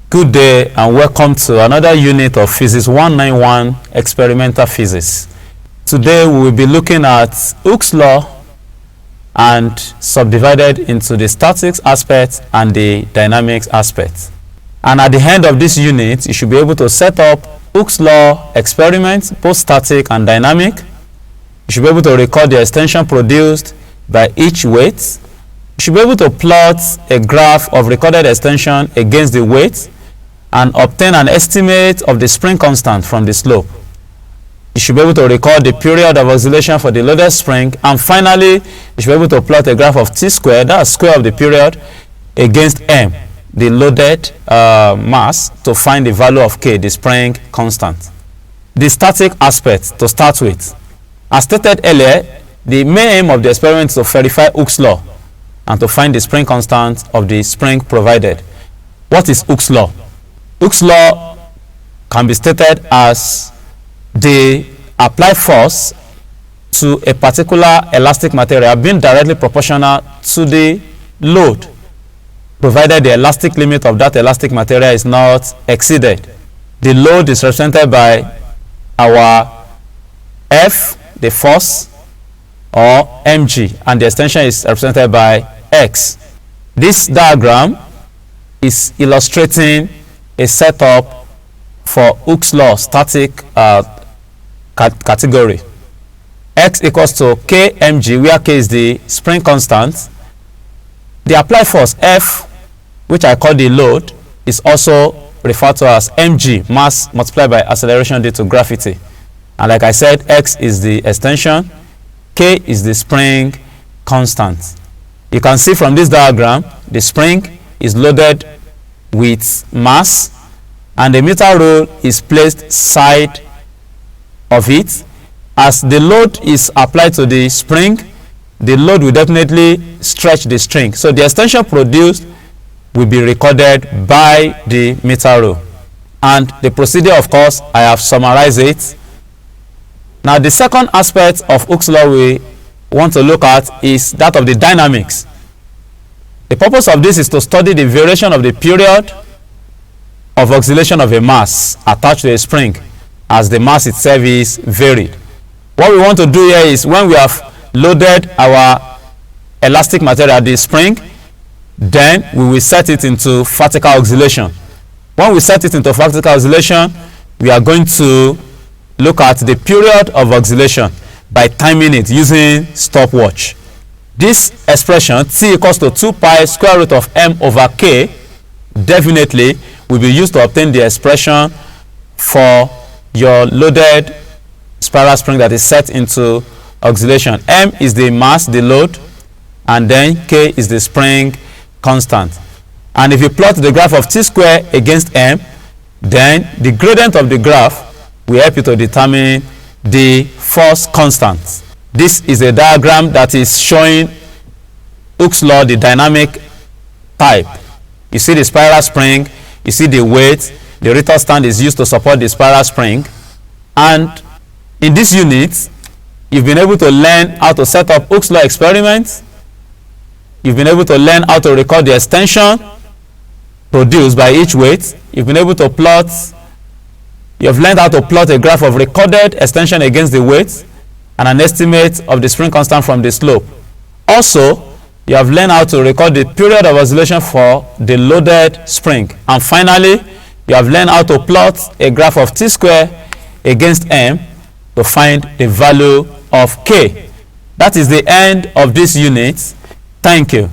Good day and welcome to another unit of Physics 191 Experimental Physics. Today we will be looking at Hooke's law and subdivided into the statics aspect and the dynamics aspect. And at the end of this unit, you should be able to set up Hooke's law experiments, both static and dynamic. You should be able to record the extension produced by each weight. You should be able to plot a graph of recorded extension against the weight and obtain an estimate of the spring constant from the slope. You should be able to record the period of oscillation for the loaded spring, and finally you should be able to plot a graph of t squared, that's square of the period, against m, the loaded mass, to find the value of k, the spring constant. The static aspect to start with. As stated earlier, the main aim of the experiment is to verify Hooke's law and to find the spring constant of the spring provided. What is Hooke's law? Hooke's law can be stated as the applied force to a particular elastic material being directly proportional to the load, provided the elastic limit of that elastic material is not exceeded. The load is represented by our F, the force, or mg, and the extension is represented by x. This diagram is illustrating a setup for Hooke's law static category. X equals to kmg, where k is the spring constant. The applied force F, which I call the load, is also referred to as mg, mass multiplied by acceleration due to gravity. And like I said, x is the extension, k is the spring constant. You can see from this diagram, the spring is loaded with mass and the meter rule is placed side of it. As the load is applied to the spring, the load will definitely stretch the string, so the extension produced will be recorded by the meter rule. And the procedure, of course, I have summarized it. Now the second aspect of Hooke's law we want to look at is that of the dynamics. The purpose of this is to study the variation of the period of oscillation of a mass attached to a spring as the mass itself is varied. What we want to do here is, when we have loaded our elastic material, the spring, then we will set it into vertical oscillation. When we set it into vertical oscillation, we are going to look at the period of oscillation by timing it using stopwatch. This expression, t equals to 2 pi square root of m over k, definitely will be used to obtain the expression for your loaded spiral spring that is set into oscillation. M is the mass, the load, and then k is the spring constant. And if you plot the graph of t square against m, then the gradient of the graph will help you to determine the force constant. This is a diagram that is showing Hooke's law, the dynamic type. You see the spiral spring, you see the weight, the rotor stand is used to support the spiral spring. And in this unit, you've been able to learn how to set up Hooke's law experiments. You've been able to learn how to record the extension produced by each weight. You've been able to plot, you've learned how to plot a graph of recorded extension against the weight and an estimate of the spring constant from the slope. Also, you have learned how to record the period of oscillation for the loaded spring. And finally, you have learned how to plot a graph of t square against m to find the value of k. That is the end of this unit. Thank you.